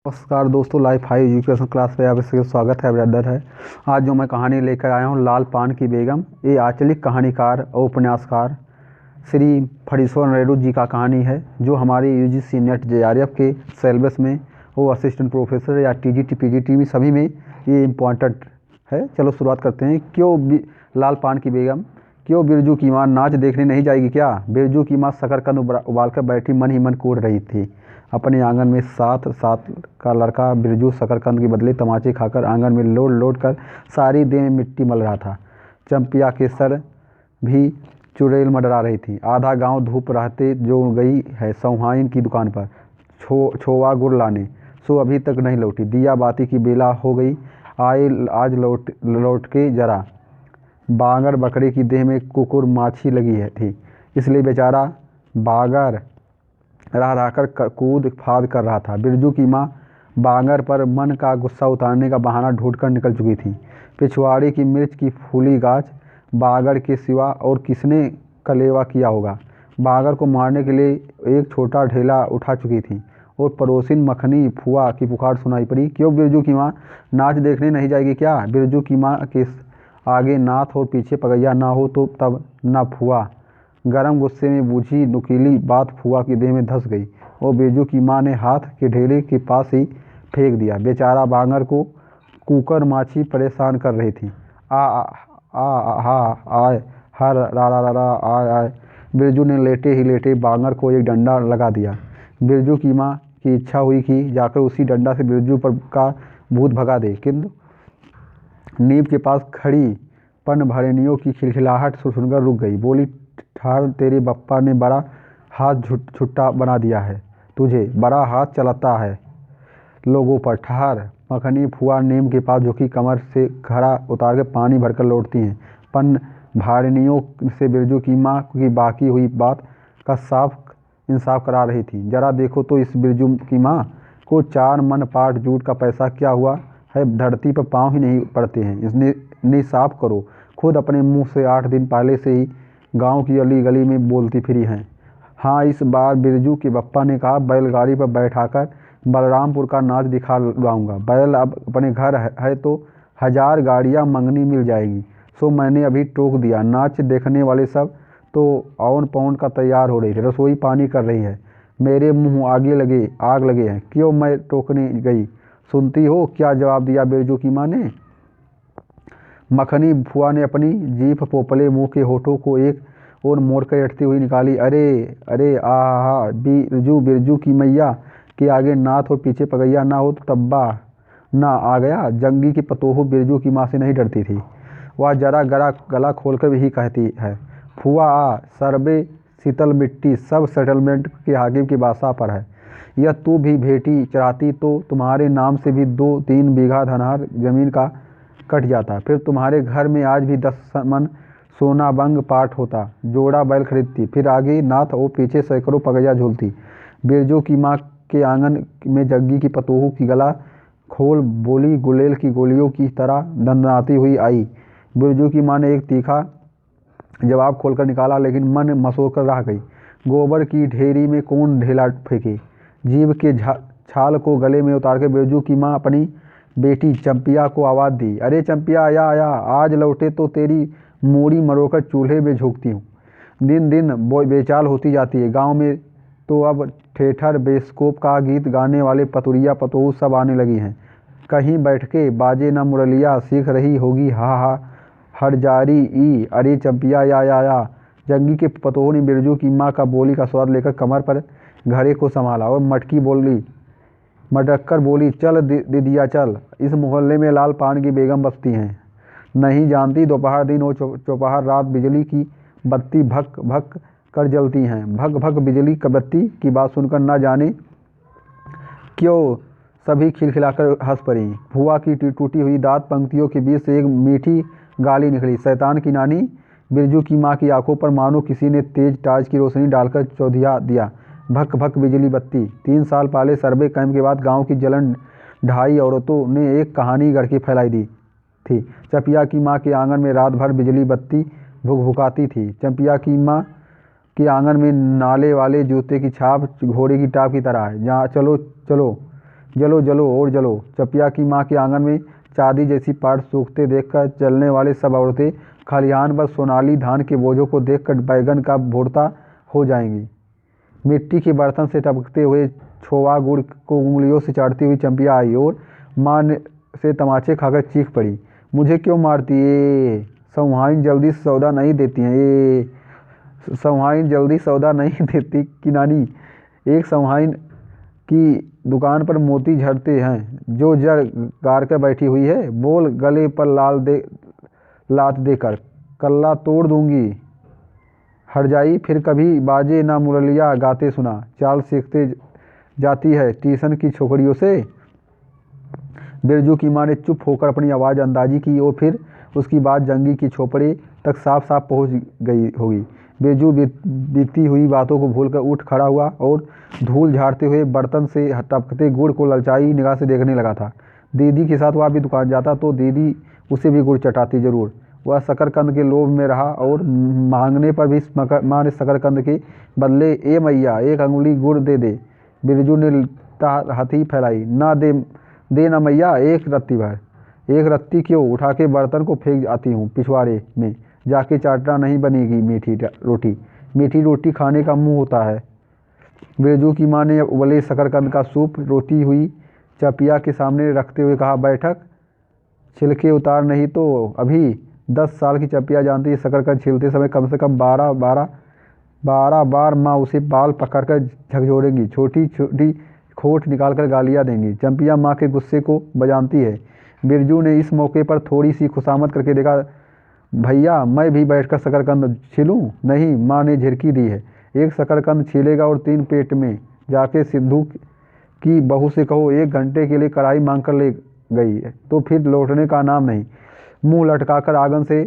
नमस्कार दोस्तों, life high education class में आपका स्वागत है। ब्रदर है। आज जो मैं कहानी लेकर आया हूँ, लाल पान की बेगम। ये आंचलिक कहानीकार और उपन्यासकार श्री फणीश्वर नायडू जी का कहानी है, जो हमारे यूजीसी नेट जेआरएफ के सिलेबस में वो असिस्टेंट प्रोफेसर या टीजीटी पीजीटी में सभी में ये इम्पॉर्टेंट है। चलो शुरुआत करते हैं। लाल पान की बेगम। क्यों बिरजू की माँ नाच देखने नहीं जाएगी क्या? बिरजू की माँ शकरकंद उबाल कर बैठी मन ही मन कूद रही थी। अपने आंगन में 7 साल का लड़का बिरजू शकरकंद के बदले तमाचे खाकर आंगन में लोट लोट कर सारी देह में मिट्टी मल रहा था। चंपिया के सर भी चुड़ैल मंडरा रही थी। आधा गांव धूप रहते जो गई है सौहाइन की दुकान पर छोवा गुड़ लाने, सो अभी तक नहीं लौटी। दिया बाती की बेला हो गई। आज लौट के जरा। बागर बकरे की देह में कुकुर माछी लगी थी, इसलिए बेचारा बागर रह कर कूद फाद कर रहा था। बिरजू की माँ बांगर पर मन का गुस्सा उतारने का बहाना ढूंढकर निकल चुकी थी। पिछवाड़े की मिर्च की फूली गाछ बागर के सिवा और किसने कलेवा किया होगा? बागर को मारने के लिए एक छोटा ढेला उठा चुकी थी और पड़ोसिन मखनी फुआ की पुकार सुनाई पड़ी। क्यों बिरजू की माँ नाच देखने नहीं जाएगी क्या? बिरजू की माँ के आगे नाथ और पीछे पगैया ना हो तो तब न फुआ। गरम गुस्से में बूझी नुकीली बात फुआ की देह में धंस गई और बिरजू की माँ ने हाथ के ढेले के पास ही फेंक दिया। बेचारा बांगर को कुकर माछी परेशान कर रही थी। आ आ आ हा आय हर रा रा रा रा आय आय। बिरजू ने लेटे ही लेटे बांगर को एक डंडा लगा दिया। बिरजू की माँ की इच्छा हुई कि जाकर उसी डंडा से बिरजू पर का भूत भगा दे, किंतु नीब के पास खड़ी पनभरणियों की खिलखिलाहट सुनकर रुक गई। बोली, ठहर, तेरे बप्पा ने बड़ा हाथ छुट्टा बना दिया है, तुझे बड़ा हाथ चलाता है लोगों पर। ठहर। मखनी फुआ नीम के पास झुकी कमर से घड़ा उतार के पानी भरकर लौटती हैं। पन भाड़नियों से बिरजू की माँ की बाकी हुई बात का साफ इंसाफ करा रही थी। जरा देखो तो इस बिरजू की माँ को 4 मन पाट जूट का पैसा क्या हुआ है? धरती पर पाँव ही नहीं पड़ते हैं। इसने साफ करो। खुद अपने मुंह से 8 दिन पहले से ही गांव की अली गली में बोलती फिरी हैं। हाँ, इस बार बिरजू के बप्पा ने कहा, बैलगाड़ी पर बैठाकर बलरामपुर का नाच दिखा लाऊंगा। बैल अब अपने घर है तो 1000 गाड़ियाँ मंगनी मिल जाएगी। सो मैंने अभी टोक दिया। नाच देखने वाले सब तो औन पौन का तैयार हो रही थी, रसोई पानी कर रही है। मेरे मुँह आग लगे हैं। क्यों मैं टोकने गई? सुनती हो क्या जवाब दिया बिरजू की माँ ने? मखनी फुआ ने अपनी जीभ पोपले मुंह के होठों को एक और मोड़ कर अटती हुई निकाली। अरे अरे आहा, बिरजू की मैया के आगे नाथ और पीछे पगैया ना हो तो तब्बा ना आ गया। जंगी की पतोहू बिरजू की माँ से नहीं डरती थी। वह जरा गला खोलकर भी कहती है, फुआ आ सरबे शीतल मिट्टी सब सेटलमेंट के हाकिम की बासा पर है। यह तू भी भेटी चराती तो तुम्हारे नाम से भी 2-3 बीघा धनहर जमीन का कट जाता। फिर तुम्हारे घर में आज भी 10 मन सोना बंग पाठ होता। जोड़ा बैल खरीदती, फिर आगे नाथ और पीछे सैकड़ों पगैया झूलती। बिरजू की माँ के आंगन में जग्गी की पतोहू की गला खोल बोली गुलेल की गोलियों की तरह दंदनाती हुई आई। बिरजू की माँ ने एक तीखा जवाब खोलकर निकाला, लेकिन मन मसोर कर रह गई। गोबर की ढेरी में कौन ढेला फेंके? जीभ के छाल को गले में उतार के बिरजू की माँ अपनी बेटी चंपिया को आवाज़ दी, अरे चंपिया आया आया, आज लौटे तो तेरी मूड़ी मरोकर चूल्हे में झोंकती हूँ। दिन दिन बेचाल होती जाती है। गांव में तो अब ठेठर बेस्कोप का गीत गाने वाले पतुरिया पतोहू सब आने लगी हैं। कहीं बैठ के बाजे न मुरलिया सीख रही होगी। हा हा हरजारी ई, अरे चंपिया या। जंगी के पतोहू ने बिरजू की माँ का बोली का स्वाद लेकर कमर पर घड़े को संभाला और मटक कर बोली, चल दीदिया चल, इस मोहल्ले में लाल पान की बेगम बसती हैं। नहीं जानती, दोपहर दिन और चौपहर रात बिजली की बत्ती भक भक कर जलती हैं। भक भक बिजली की बत्ती की बात सुनकर न जाने क्यों सभी खिलखिलाकर हंस पड़ी। फुआ की टूटी हुई दांत पंक्तियों के बीच से एक मीठी गाली निकली, शैतान की नानी। बिरजू की माँ की आंखों पर मानो किसी ने तेज टार्च की रोशनी डालकर चौधिया दिया। भक भक बिजली बत्ती। 3 साल पहले सर्वे कैंप के बाद गांव की जलन ढाई औरतों ने एक कहानी गढ़ के फैलाई दी थी। चंपिया की माँ के आंगन में रात भर बिजली बत्ती भुकभुकाती थी। चंपिया की माँ के आंगन में नाले वाले जूते की छाप घोड़े की टाप की तरह है। जहाँ चलो चलो जलो जलो और जलो। चपिया की माँ के आंगन में चांदी जैसी पाट सूखते देखकर चलने वाले सब औरतें खलिहान पर सोनाली धान के बोझों को देखकर बैगन का भोरता हो जाएंगी। मिट्टी के बर्तन से टपकते हुए छोवा गुड़ को उंगलियों से चाटती हुई चंपिया आई और माँ ने से तमाचे खाकर चीख पड़ी, मुझे क्यों मारती है? संहाइन जल्दी सौदा नहीं देती हैं ये संहाइन जल्दी सौदा नहीं देती कि नानी। एक संहाइन की दुकान पर मोती झड़ते हैं जो जड़ गाड़ कर बैठी हुई है। बोल गले पर लात देकर कल्ला तोड़ दूंगी। हट जाई, फिर कभी बाजे ना मुरलिया गाते सुना। चाल सीखते जाती है ट्यूशन की छोकरियों से। बिरजू की माँ ने चुप होकर अपनी आवाज़ अंदाजी की और फिर उसकी बात जंगी की छोपड़े तक साफ साफ पहुँच गई होगी। बिरजू बीती हुई बातों को भूलकर उठ खड़ा हुआ और धूल झाड़ते हुए बर्तन से टपकते गुड़ को ललचाई निगाह से देखने लगा था। दीदी के साथ वह भी दुकान जाता तो दीदी उसे भी गुड़ चटाती जरूर। वह शकरकंद के लोभ में रहा और मांगने पर भी माँ ने शकरकंद के बदले ए मैया एक अंगुली गुड़ दे दे। बिरजू ने हथी फैलाई, ना दे ना मैया, एक रत्ती भर। एक रत्ती क्यों? उठा के बर्तन को फेंक आती हूँ पिछवाड़े में, जाके चाटना नहीं बनेगी मीठी रोटी। मीठी रोटी खाने का मुंह होता है। बिरजू की माँ ने उबले शकरकंद का सूप रोती हुई चपिया के सामने रखते हुए कहा, बैठक, छिलके उतार नहीं तो अभी। 10 साल की चपिया जानती है शकरकंद छीलते समय कम से कम 12 बार माँ उसे बाल पकड़कर झकझोरेंगी, छोटी छोटी खोट निकालकर गालियाँ देंगी। चंपिया माँ के गुस्से को बजानती है। बिरजू ने इस मौके पर थोड़ी सी खुशामद करके देखा, भैया मैं भी बैठकर शकरकंद छीलूं? नहीं, माँ ने झिड़की दी है। एक शकरकंद छीलेगा और 3 पेट में जाके सिद्धू की बहू से कहो 1 घंटे के लिए कढ़ाई मांग कर ले गई है तो फिर लौटने का नाम नहीं। मुंह लटकाकर आंगन से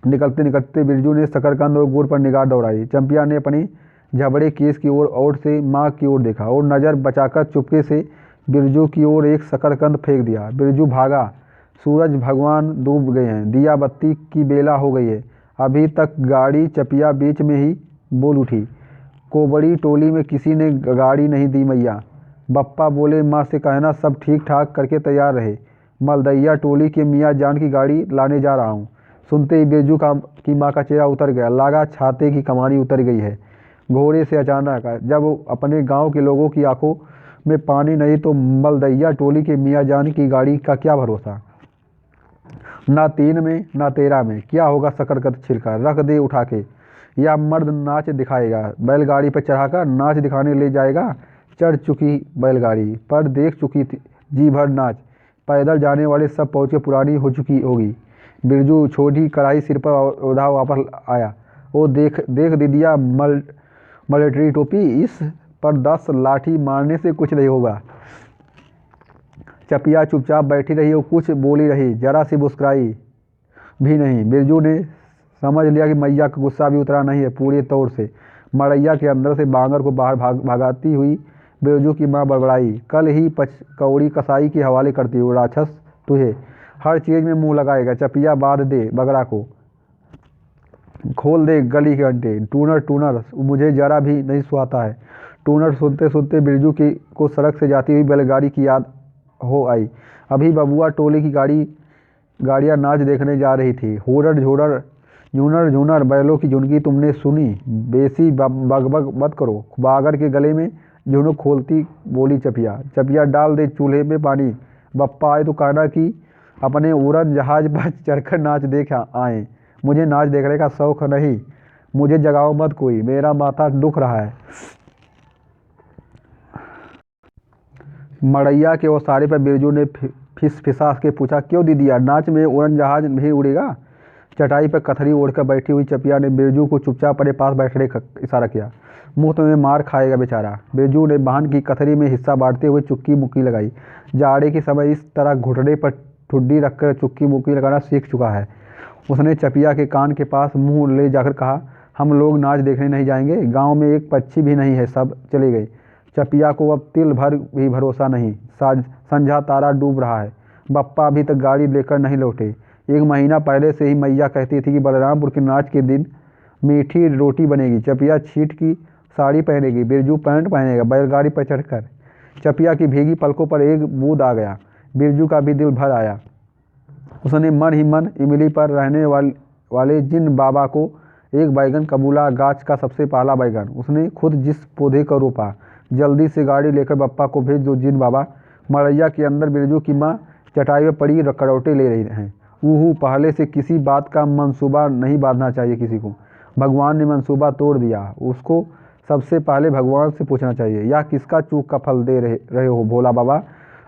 निकलते निकलते बिरजू ने शकरकंद और गुड़ पर निगाह दौड़ाई। चंपिया ने अपनी झबड़े केस की ओर से माँ की ओर देखा और नज़र बचाकर चुपके से बिरजू की ओर एक शकरकंद फेंक दिया। बिरजू भागा। सूरज भगवान डूब गए हैं, दिया बत्ती की बेला हो गई है। अभी तक गाड़ी चपिया बीच में ही बोल उठी, कोबड़ी टोली में किसी ने गाड़ी नहीं दी मैया। बप्पा बोले माँ से कहना सब ठीक ठाक करके तैयार रहे, मलदैया टोली के मियाँ जान की गाड़ी लाने जा रहा हूँ। सुनते ही बिरजू की माँ का चेहरा उतर गया, लगा छाते की कमानी उतर गई है। घोड़े से अचानक जब अपने गांव के लोगों की आंखों में पानी नहीं तो मलदैया टोली के मियाँ जान की गाड़ी का क्या भरोसा। ना 3 में ना 13 में क्या होगा शकरकंद छिलकर रख दे उठा के, या मर्द नाच दिखाएगा बैलगाड़ी पर चढ़ाकर नाच दिखाने ले जाएगा। चढ़ चुकी बैलगाड़ी पर देख चुकी थी जी भर नाच। पैदल जाने वाले सब पहुँच के पुरानी हो चुकी होगी। बिरजू छोटी कढ़ाई सिर पर उड़ा वापस आया। वो देख दीदिया मिलिट्री टोपी, इस पर 10 लाठी मारने से कुछ नहीं होगा। चपिया चुपचाप बैठी रही और कुछ बोली रही, जरा सी मुस्कुराई भी नहीं। बिरजू ने समझ लिया कि मैया का गुस्सा भी उतरा नहीं है पूरे तौर से। मड़ैया के अंदर से बांगर को बाहर भागाती हुई बिरजू की माँ बड़बड़ाई, कल ही कौड़ी कसाई के हवाले करती हो, राक्षस तुझे हर चीज़ में मुंह लगाएगा। चपिया बांध दे बगड़ा को, खोल दे गली के घंटे। टूनर मुझे जरा भी नहीं सुहाता है। टूनर सुनते सुनते बिरजू को सड़क से जाती हुई बैलगाड़ी की याद हो आई। अभी बबुआ टोली की गाड़ियाँ नाच देखने जा रही थी। होरर झोरर झूनर झूनर बैलों की झुनकी तुमने सुनी? बेसी बग मत करो। बागर के गले में झुनुक खोलती बोली चपिया डाल दे चूल्हे में पानी। बप्पा आए तो कहना कि अपने उड़न जहाज पर चढ़कर नाच देख आए। मुझे नाच देखने का शौक नहीं, मुझे जगाओ मत कोई, मेरा माथा दुख रहा है। मड़ैया के ओसारे पर बिरजू ने फिसास के पूछा, क्यों दीदिया, नाच में उड़न जहाज भी उड़ेगा? चटाई पर कथरी ओढ़कर बैठी हुई चपिया ने बिरजू को चुपचाप अपने पास बैठने का इशारा किया। मुफ्त में मार खाएगा बेचारा। बिरजू ने बहन की कथरी में हिस्सा बांटते हुए चुक्की मुक्की लगाई। जाड़े के समय इस तरह घुटने पर ठुड्डी रखकर चुक्की मुक्की लगाना सीख चुका है। उसने चपिया के कान के पास मुंह ले जाकर कहा, हम लोग नाच देखने नहीं जाएंगे, गांव में एक पक्षी भी नहीं है, सब चले गए। चपिया को अब तिल भर भी भरोसा नहीं। संझा तारा डूब रहा है, बप्पा अभी तक गाड़ी लेकर नहीं लौटे। 1 महीना पहले से ही मैया कहती थी कि बलरामपुर के नाच के दिन मीठी रोटी बनेगी। चपिया छीट की साड़ी पहनेगी, बिरजू पैंट पहनेगा बैलगाड़ी पर चढ़कर। चपिया की भीगी पलकों पर एक बूंद आ गया। बिरजू का भी दिल भर आया। उसने मन ही मन इमली पर रहने वाले जिन बाबा को एक बैगन कबूला, गाछ का सबसे पहला बैगन। उसने खुद जिस पौधे को रोपा। जल्दी से गाड़ी लेकर बप्पा को भेज दो जिन बाबा। मड़ैया के अंदर बिरजू की माँ चटाई में पड़ी करवटें ले रही हैं। ऊहू, पहले से किसी बात का मंसूबा नहीं बांधना चाहिए किसी को। भगवान ने मंसूबा तोड़ दिया, उसको सबसे पहले भगवान से पूछना चाहिए। यह किसका चूक का फल दे रहे हो भोला बाबा?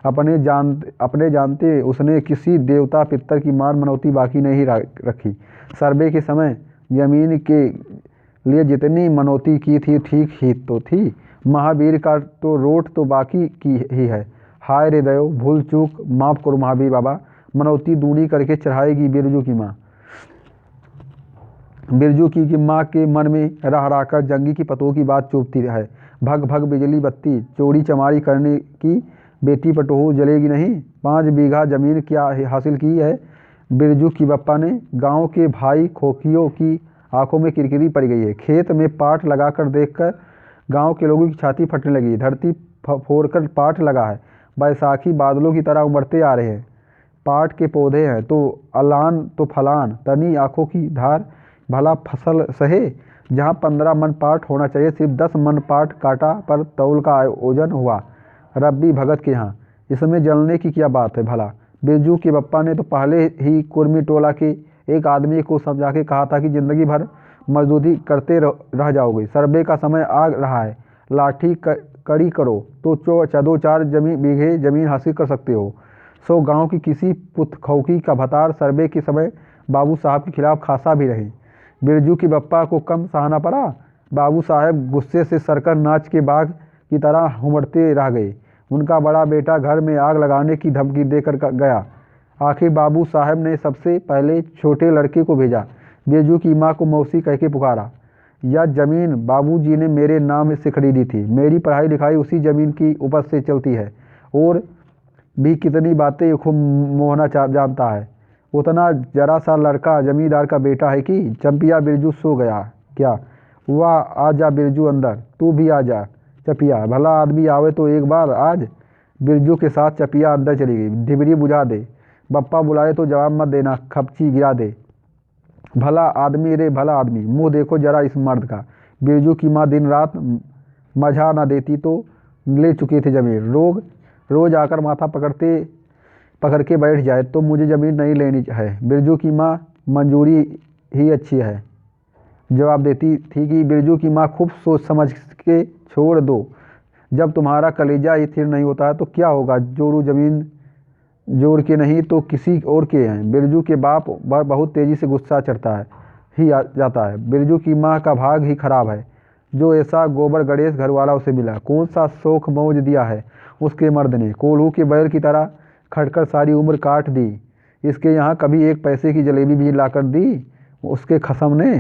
अपने जानते उसने किसी देवता पितर की मान मनौती बाकी नहीं रखी। सर्वे के समय जमीन के लिए जितनी मनौती की थी ठीक ही तो थी। महावीर का तो रोट तो बाकी की ही है। हाय रे दयो, भूल चूक माफ़ करो महावीर बाबा। मनौती दूनी करके चढ़ाएगी बिरजू की माँ। बिरजू की माँ के मन में रह रहकर जंगी की पतों की बात चुभती है। भग भग बिजली बत्ती, चोरी चमारी करने की बेटी पटोह जलेगी नहीं। 5 बीघा जमीन क्या हासिल की है बिरजू की बप्पा ने। गांव के भाई खोखियों की आंखों में किरकिरी पड़ गई है। खेत में पाट लगाकर देखकर गांव के लोगों की छाती फटने लगी। धरती फोड़कर पाट लगा है। बैसाखी बादलों की तरह उमड़ते आ रहे हैं। पाट के पौधे हैं तो अलान तो फलान, तनी आंखों की धार, भला फसल सहे। जहाँ 15 मन पाट होना चाहिए सिर्फ 10 मन पाट काटा पर तौल का आयोजन हुआ रब्बी भगत के यहाँ। इसमें जलने की क्या बात है भला? बिरजू के बप्पा ने तो पहले ही कुर्मी टोला के एक आदमी को समझा के कहा था कि जिंदगी भर मजदूरी करते रह जाओगे। सर्वे का समय आ रहा है। लाठी कड़ी करो तो 4 बीघे जमीन हासिल कर सकते हो। सो गांव की किसी पुतखौकी का भतार सर्वे के समय बाबू साहब के खिलाफ खासा भी रहे। बिरजू की बप्पा को कम सहना पड़ा। बाबू साहब गुस्से से सरकर नाच के बाघ की तरह उमड़ते रह गए। उनका बड़ा बेटा घर में आग लगाने की धमकी देकर गया। आखिर बाबू साहब ने सबसे पहले छोटे लड़के को भेजा। बिरजू की माँ को मौसी कह के पुकारा। यह जमीन बाबूजी ने मेरे नाम से खरीदी थी। मेरी पढ़ाई लिखाई उसी जमीन की उपज से चलती है। और भी कितनी बातें खूब मोहना जानता है। उतना जरा सा लड़का जमींदार का बेटा है कि? चंपिया, बिरजू सो गया क्या? वाह, आ जा बिरजू अंदर। तू भी आ जा चपिया, भला आदमी आवे तो एक बार आज। बिरजू के साथ चपिया अंदर चली गई। डिबरी बुझा दे। बप्पा बुलाए तो जवाब मत देना, खपची गिरा दे। भला आदमी रे भला आदमी, मुंह देखो जरा इस मर्द का। बिरजू की माँ दिन रात मझा ना देती तो ले चुके थे जमीन। रोज आकर माथा पकड़ के बैठ जाए तो मुझे ज़मीन नहीं लेनी है। बिरजू की माँ मंजूरी ही अच्छी है जवाब देती थी कि बिरजू की माँ खूब सोच समझ के छोड़ दो। जब तुम्हारा कलेजा स्थिर नहीं होता है तो क्या होगा? जोड़ू जमीन जोड़ के नहीं तो किसी और के हैं। बिरजू के बाप बहुत तेज़ी से गुस्सा चढ़ता है ही जाता है। बिरजू की माँ का भाग ही खराब है जो ऐसा गोबर गणेश घरवाला उसे मिला। कौन सा शौक मौज दिया है उसके मर्द ने। कोल्हू के बैल की तरह खटकर सारी उम्र काट दी। इसके यहाँ कभी एक पैसे की जलेबी भी लाकर दी उसके खसम ने।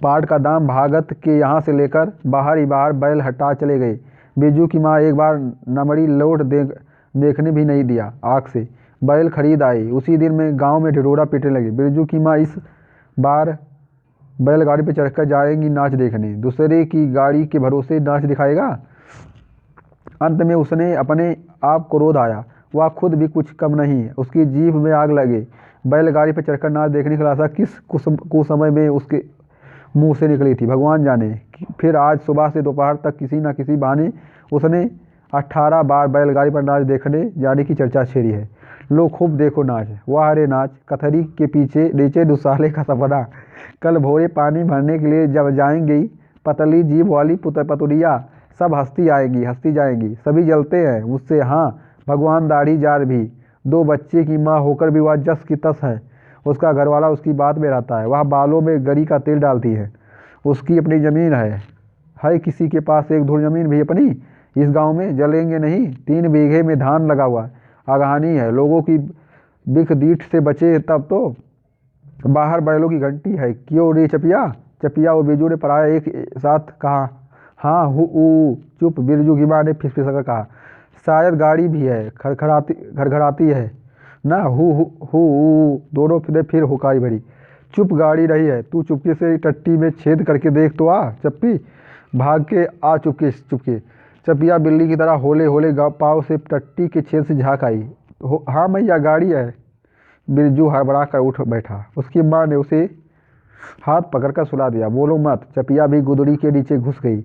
पाट का दाम भागत के यहाँ से लेकर बाहर ही बाहर बैल हटा चले गए। बिरजू की माँ एक बार नमड़ी लौट देखने भी नहीं दिया आँख से। बैल खरीद आई। उसी दिन में गांव में ढिढोरा पीटने लगी। बिरजू की माँ इस बार बैलगाड़ी पर चढ़कर जाएंगी नाच देखने। दूसरे की गाड़ी के भरोसे नाच दिखाएगा। अंत में उसने अपने आप को क्रोध आया। वह खुद भी कुछ कम नहीं है। उसकी जीभ में आग लगे। बैलगाड़ी पर चढ़कर नाच देखने की लालसा किस कुसमय में उसके मुंह से निकली थी भगवान जाने। फिर आज सुबह से दोपहर तक किसी न किसी बहाने उसने 18 बार बैलगाड़ी पर नाच देखने जाने की चर्चा छेड़ी है। लो खूब देखो नाच। वाह रे नाच, कथरी के पीछे नीचे दुसाले का सपना। कल भोरे पानी भरने के लिए जब जाएंगी पतली जीभ वाली पतुरिया सब हंसती जाएंगी। सभी जलते हैं मुझसे। हाँ, भगवान दाढ़ी जार भी। 2 बच्चे की माँ होकर भी वह जस की तस है। उसका घरवाला उसकी बात में रहता है। वह बालों में गरी का तेल डालती है। उसकी अपनी ज़मीन है किसी के पास 1 धुर ज़मीन भी अपनी? इस गांव में जलेंगे नहीं। 3 बीघे में धान लगा हुआ आगानी है। लोगों की बिख दीठ से बचे तब तो। बाहर बैलों की घंटी है। क्यों रे चपिया और बिरजू ने पराया एक साथ कहा। हाँ हु चुप, बिरजू की माँ ने फिसफिसाकर कहा। शायद गाड़ी भी है, घरघराती है ना। हु दोनों ने फिर हुकारी भरी। चुप, गाड़ी रही है। तू चुपके से टट्टी में छेद करके देख तो आ चप्पी। भाग के आ चुपके। चपिया बिल्ली की तरह होले होले पाँव से टट्टी के छेद से झाँक आई। हाँ मैया गाड़ी है। बिरजू हड़बड़ा कर उठ बैठा। उसकी माँ ने उसे हाथ पकड़कर सुला दिया। बोलो मत। चपिया भी गुदड़ी के नीचे घुस गई।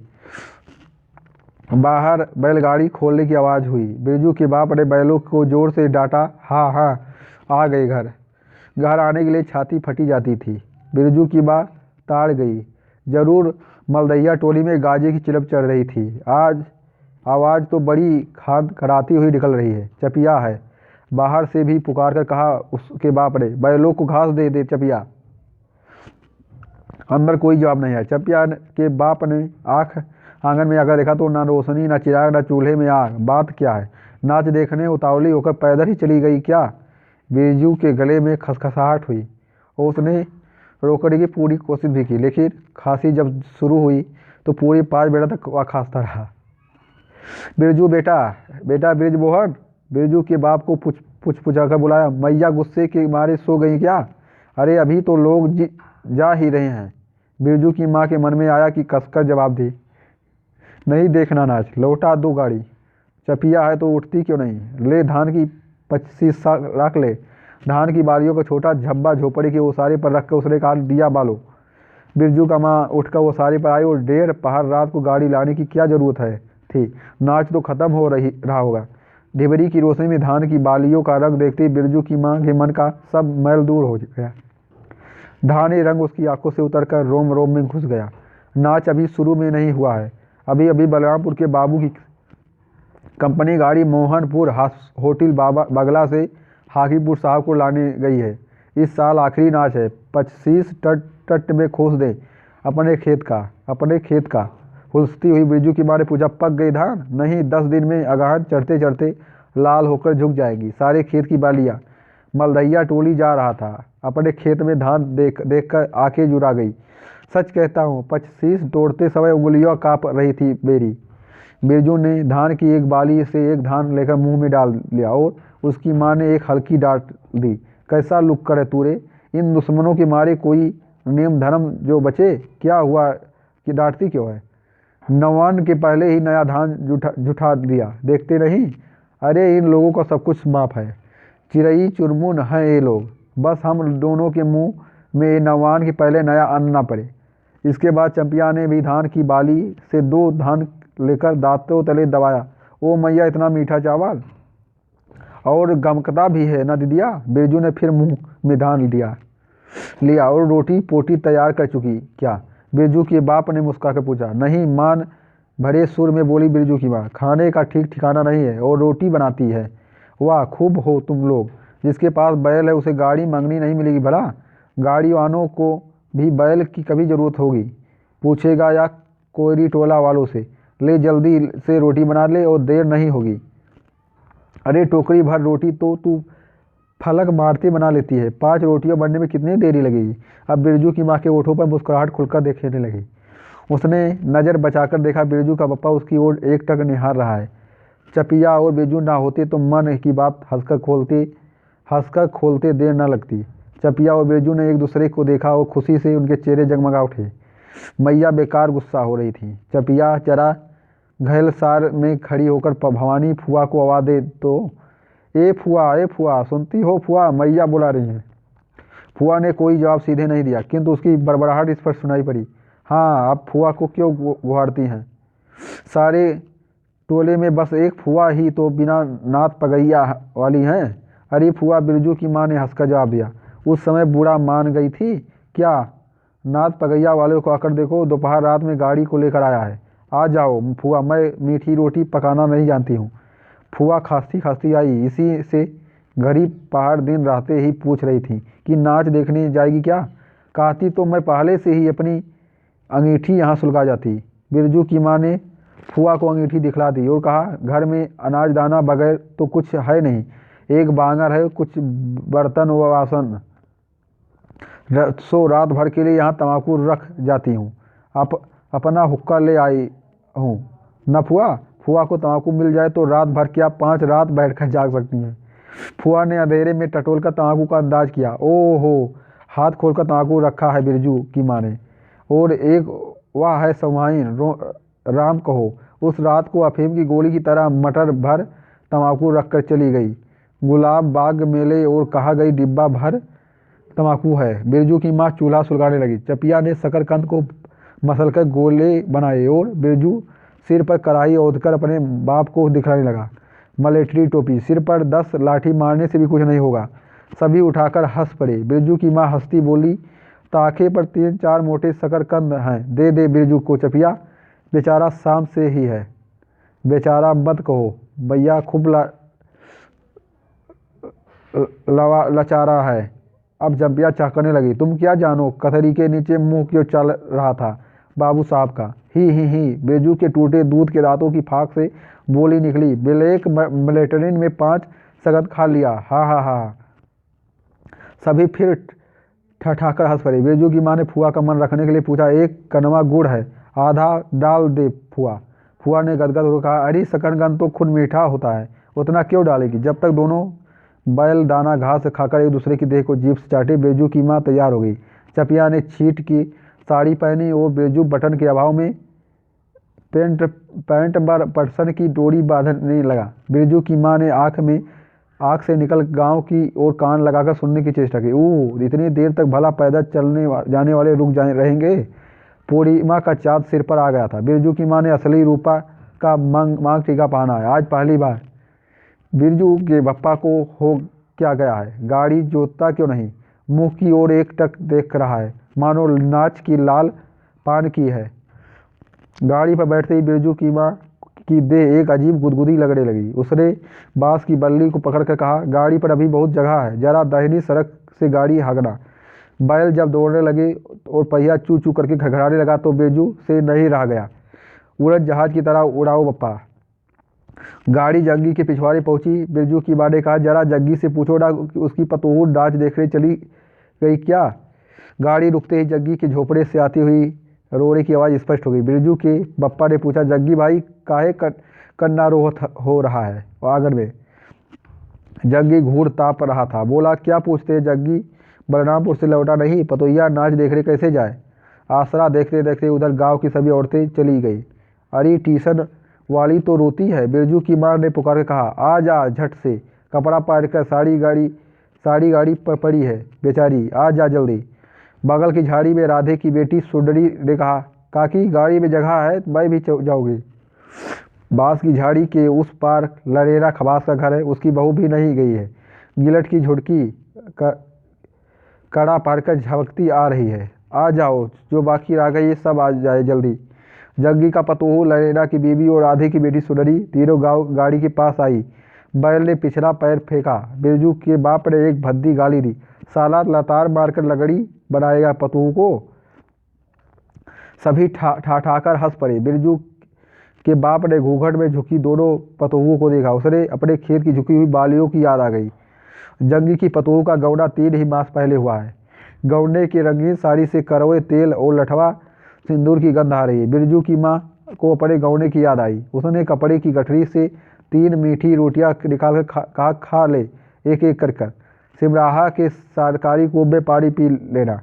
बाहर बैलगाड़ी खोलने की आवाज़ हुई। बिरजू के बाप ने बैलों को जोर से डांटा। हाँ हाँ आ गए। घर आने के लिए छाती फटी जाती थी। बिरजू की बात ताड़ गई। जरूर मलदैया टोली में गाजे की चिलप चढ़ रही थी। आज आवाज़ तो बड़ी खाद कराती हुई निकल रही है। चपिया है। बाहर से भी पुकार कर कहा उसके बाप ने। बैलों को घास दे दे चपिया। अंदर कोई जवाब नहीं आया। चपिया के बाप ने आंगन में आकर देखा तो ना रोशनी, ना चिराग, ना चूल्हे में आग। बात क्या है? नाच देखने उतावली होकर पैदल ही चली गई क्या? बिरजू के गले में खसखसाहट हुई और उसने रोकने की पूरी कोशिश भी की, लेकिन खांसी जब शुरू हुई तो पूरी 5 मिनट तक वह खांसता रहा। बिरजू बेटा बेटा बृजमोहन। बिरजू के बाप को पुछा कर बुलाया। मैया गुस्से के मारे सो गई क्या? अरे अभी तो लोग जा ही रहे हैं। बिरजू की माँ के मन में आया कि कसकर जवाब दे। नहीं देखना नाच, लौटा दो गाड़ी। चपिया है तो उठती क्यों नहीं? ले धान की 25 रख ले। धान की बालियों का छोटा झब्बा झोपड़ी के ओसारे पर रख कर उसने कहा दिया बालो। बिरजू का माँ उठकर ओसारे पर आई और 1.5 पहर रात को गाड़ी लाने की क्या जरूरत है थी? नाच तो खत्म हो रहा होगा। ढिबरी की रोशनी में धान की बालियों का रंग देखते ही बिरजू की माँ के मन का सब मैल दूर हो गया। धानी रंग उसकी आंखों से उतरकर रोम रोम में घुस गया। नाच अभी शुरू में नहीं हुआ है। अभी अभी बलरामपुर के बाबू की कंपनी गाड़ी मोहनपुर होटल बगला से हाकीपुर साहब को लाने गई है। इस साल आखिरी नाच है। 25 टट में खोस दे अपने खेत का। हुलसती हुई बिरजू की माँ ने पूछा पक गई धान? नहीं, 10 दिन में अगहन चढ़ते चढ़ते लाल होकर झुक जाएगी सारे खेत की बालियाँ। मलदैया टोली जा रहा था। अपने खेत में धान देख कर आंखें जुड़ा गई। सच कहता हूँ 25 तोड़ते समय उंगलियाँ काँप रही थी मेरी। बिरजू ने धान की एक बाली से एक धान लेकर मुंह में डाल लिया और उसकी माँ ने एक हल्की डांट दी। कैसा लुक्कड़ है तूरे? इन दुश्मनों के मारे कोई नियम धर्म जो बचे? क्या हुआ कि डांटती क्यों है? नवान के पहले ही नया धान जुटा दिया, देखते नहीं? अरे इन लोगों का सब कुछ माफ है। चिरई चुरमुन हैं ये लोग। बस हम दोनों के मुंह में नवान के पहले नया अन्न ना पड़े। इसके बाद चंपिया ने भी धान की बाली से 2 धान लेकर दांतों तले दबाया। ओ मैया इतना मीठा चावल और गमकता भी है ना दीदिया। बिरजू ने फिर मुंह में धान लिया और रोटी पोटी तैयार कर चुकी क्या? बिरजू के बाप ने मुस्कुरा कर पूछा। नहीं, मान भरे सुर में बोली बिरजू की माँ। खाने का ठीक ठिकाना नहीं है और रोटी बनाती है। वाह खूब हो तुम लोग। जिसके पास बैल है उसे गाड़ी मांगनी नहीं मिलेगी भला? गाड़ी वालों को भी बैल की कभी ज़रूरत होगी पूछेगा या कोयरी टोला वालों से। ले जल्दी से रोटी बना ले और देर नहीं होगी। अरे टोकरी भर रोटी तो तू फलक मारते बना लेती है। 5 रोटियां बनने में कितनी देरी लगेगी? अब बिरजू की माँ के ओठों पर मुस्कुराहट खुलकर देखने लगी। उसने नज़र बचाकर देखा बिरजू का पप्पा उसकी ओर एकटक निहार रहा है। चपिया और बिरजू ना होते तो मन की बात हंसकर खोलते देर न लगती। चपिया और बिरजू ने एक दूसरे को देखा और खुशी से उनके चेहरे जगमगा उठे। मैया बेकार गुस्सा हो रही थी। चपिया जरा घैलसार में खड़ी होकर भवानी फुआ को आवाज़ दे तो ए फुआ सुनती हो फुआ, मैया बुला रही हैं। फुआ ने कोई जवाब सीधे नहीं दिया, किंतु उसकी बड़बड़ाहट इस पर सुनाई पड़ी। हाँ, आप फुआ को क्यों गुहारती हैं? सारे टोले में बस एक फुआ ही तो बिना नात पगैया वाली हैं। अरे फुआ, बिरजू की माँ ने हंसकर जवाब दिया। उस समय बूढ़ा मान गई थी क्या? नात पगैया वाले को आकर देखो, दोपहर रात में गाड़ी को लेकर आया है। आ जाओ फुआ, मैं मीठी रोटी पकाना नहीं जानती हूँ। फुआ खांसती खांसती आई। इसी से घड़ी पहाड़ दिन रहते ही पूछ रही थी कि नाच देखने जाएगी क्या? कहती तो मैं पहले से ही अपनी अंगीठी यहाँ सुलगा जाती। बिरजू की माँ ने फुआ को अंगीठी दिखला दी और कहा घर में अनाज दाना बगैर तो कुछ है नहीं। एक बांगर है, कुछ बर्तन व वासन, सो रात भर के लिए यहाँ तम्बाकू रख जाती हूँ। अपना हुक्का ले आई हूँ न फुआ। फुआ को तम्बाकू मिल जाए तो रात भर क्या 5 रात बैठकर जाग सकती हैं। फुआ ने अंधेरे में टटोलकर तम्बाकू का अंदाज किया। ओहो, हाथ खोलकर तम्बाकू रखा है बिरजू की माँ ने। और एक वाह है सौहाइन राम कहो। उस रात को अफीम की गोली की तरह मटर भर तम्बाकू रखकर चली गई। गुलाब बाग मेले और कहा गई डिब्बा भर तम्बाकू है। बिरजू की माँ चूल्हा सुलगाने लगी। चपिया ने शकरकंद को मसलकर गोले बनाए और बिरजू सिर पर कढ़ाई ओढ़कर अपने बाप को दिखलाने लगा। मलेटरी टोपी सिर पर 10 लाठी मारने से भी कुछ नहीं होगा। सभी उठाकर हंस पड़े। बिरजू की माँ हंसती बोली, ताखे पर 3-4 मोटे शकरकंद हैं, दे दे बिरजू को चपिया, बेचारा शाम से ही है। बेचारा मत कहो भैया, खूब लचारा है। अब चंपिया चहकने लगी। तुम क्या जानो कथरी के नीचे मुंह क्यों चल रहा था बाबू साहब का। ही बिरजू के टूटे दूध के दांतों की फाक से बोली निकली। ब्लैक मिलिट्रीन में 5 शकरकंद खा लिया। हा। सभी फिर ठठाकर हंस पड़े। बिरजू की माँ ने फुआ का मन रखने के लिए पूछा, एक कनवा गुड़ है, आधा डाल दे फुआ। फुआ ने गदगद होकर कहा, अरे शकरकंद तो खुद मीठा होता है, उतना क्यों डालेगी। जब तक दोनों बैल दाना घास खाकर एक दूसरे की देह को जीभ से चाटे, बिरजू की माँ तैयार हो गई। चपिया ने छीट की साड़ी पहनी और बिरजू बटन के अभाव में पैंट पर्सन की डोरी बांधने लगा। बिरजू की माँ ने आँख से निकल गांव की ओर कान लगाकर सुनने की चेष्टा की। ओह, इतनी देर तक भला पैदल जाने वाले रुक रहेंगे। पूर्णिमा का चाँद सिर पर आ गया था। बिरजू की माँ ने असली रूपा का मांग टीका पहना है। आज पहली बार बिरजू के बप्पा को हो क्या गया है, गाड़ी जोतता क्यों नहीं, मुंह की ओर एक टक देख रहा है, मानो नाच की लाल पान की है। गाड़ी पर बैठते ही बिरजू की माँ की देह एक अजीब गुदगुदी लगने लगी। उसने बांस की बल्ली को पकड़कर कहा, गाड़ी पर अभी बहुत जगह है, जरा दाहिनी सड़क से गाड़ी हाँकना। बैल जब दौड़ने लगे और पहिया चू चू करके घड़घड़ाने लगा तो बिरजू से नहीं रह गया। उड़द जहाज की तरह उड़ाओ बप्पा। गाड़ी जग्गी के पिछवाड़े पहुंची। बिरजू की माँ ने कहा, जरा जग्गी से पूछो ना उसकी पतोहू डांच देखने चली गई क्या। गाड़ी रुकते ही जग्गी के झोपड़े से आती हुई रोने की आवाज़ स्पष्ट हो गई। बिरजू के बप्पा ने पूछा, जग्गी भाई काहे कन्ना हो रहा है आंगन में। जग्गी घूर ताप रहा था। बोला, क्या पूछते हैं जग्गी, बलरामपुर से लौटा नहीं, पतोहिया नाच देखने कैसे जाए। आसरा देखते देखते उधर गांव की सभी औरतें चली गई। अरे ट्यूशन वाली तो रोती है। बिरजू की माँ ने पुकार के कहा, आ जा झट से, कपड़ा पहन कर साड़ी गाड़ी पर पड़ी है बेचारी, आ जा जल्दी। बगल की झाड़ी में राधे की बेटी सुंदरी ने कहा, काकी गाड़ी में जगह है, मैं भी जाऊँगी। बांस की झाड़ी के उस पार लरेरा खबास का घर है, उसकी बहू भी नहीं गई है। गिलट की झुड़की कड़ा पारकर झपकती आ रही है। आ जाओ, जो बाकी रह गई सब आ जाए जल्दी। जग्गी का पतोहू, लरेरा की बीवी और राधे की बेटी सुंदरी तीनों गाड़ी के पास आई। बैल ने पिछला पैर फेंका। बिरजू के बाप ने एक भद्दी गाली दी, साला लतार मारकर लगड़ी बनाएगा पतोहू को। सभी ठाकर हंस पड़े। बिरजू के बाप ने घूंघट में झुकी दोनों पतोहुओं को देखा। उसने अपने खेत की झुकी हुई बालियों की याद आ गई। जग्गी की पतोहू का गौना 3 ही मास पहले हुआ है। गौने की रंगीन साड़ी से कड़वे तेल और लठवा सिंदूर की गंध आ रही है। बिरजू की माँ को अपने गौने की याद आई। उसने कपड़े की गठरी से 3 मीठी रोटियां निकाल कर खा ले एक एक कर। सिमराहा के सरकारी कुएं में पानी पी लेना।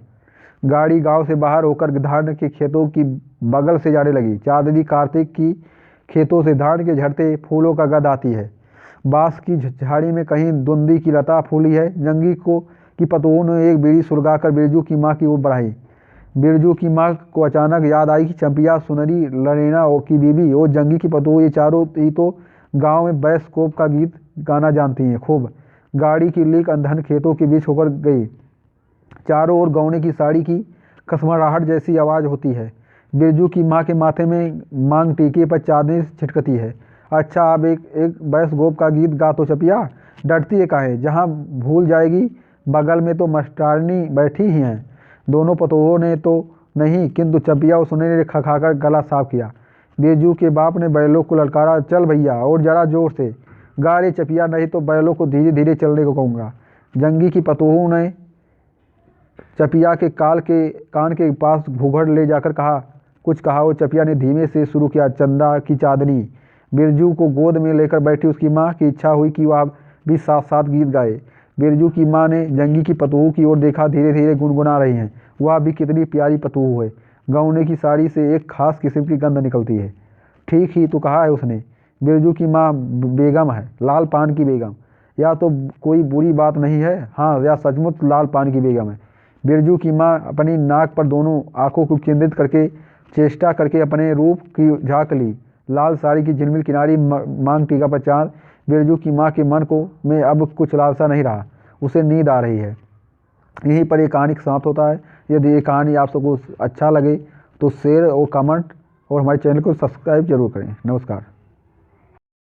गाड़ी गांव से बाहर होकर धान के खेतों की बगल से जाने लगी। चांदनी कार्तिक की खेतों से धान के झड़ते फूलों का गंध आती है। बांस की झाड़ी में कहीं धुंदी की लता फूली है। जंगी की पतोहू ने एक बीड़ी सुलगाकर बिरजू की माँ की ओर बढ़ाई। बिरजू की माँ को अचानक याद आई कि चंपिया, सुनरी, लरेना की बीवी और जंगी की पतोहू ये चारों ही तो गांव में बैसकोप का गीत गाना जानती हैं खूब। गाड़ी की लीक अंधन खेतों के बीच होकर गई। चारों ओर गौने की साड़ी की खसमराहट जैसी आवाज़ होती है। बिरजू की माँ के माथे में मांग टीके पर चांदनी छिटकती है। अच्छा, अब एक बैसकोप का गीत गा तो चपिया, डरती है काहे, जहाँ भूल जाएगी। बगल में तो मास्टरनी बैठी ही हैं। दोनों पतोहों ने तो नहीं, किंतु चपिया और सुनरी ने खखाकर गला साफ किया। बिरजू के बाप ने बैलों को ललकारा, चल भैया और जरा जोर से गा रे चपिया, नहीं तो बैलों को धीरे धीरे चलने को कहूँगा। जंगी की पतोहू ने चपिया के कान के पास घूंघट ले जाकर कुछ कहा और चपिया ने धीमे से शुरू किया, चंदा की चांदनी। बिरजू को गोद में लेकर बैठी उसकी माँ की इच्छा हुई कि वह भी साथ साथ गीत गाए। बिरजू की माँ ने जंगी की पतोहू की ओर देखा, धीरे धीरे गुनगुना रही हैं। वह भी कितनी प्यारी पतोहू है। गौने की साड़ी से एक खास किस्म की गंध निकलती है। ठीक ही तो कहा है उसने, बिरजू की माँ बेगम है, लाल पान की बेगम। या तो कोई बुरी बात नहीं है, हाँ, या सचमुच लाल पान की बेगम है। बिरजू की माँ अपनी नाक पर दोनों आंखों को केंद्रित करके चेष्टा करके अपने रूप की झांक ली। लाल साड़ी की झिलमिल किनारी मांग टीका पर चांद। बिरजू की माँ के मन को में अब कुछ लालसा नहीं रहा, उसे नींद आ रही है। यहीं पर ये कहानी समाप्त होता है। यदि ये कहानी आप सबको अच्छा लगे तो शेयर और कमेंट और हमारे चैनल को सब्सक्राइब जरूर करें। नमस्कार।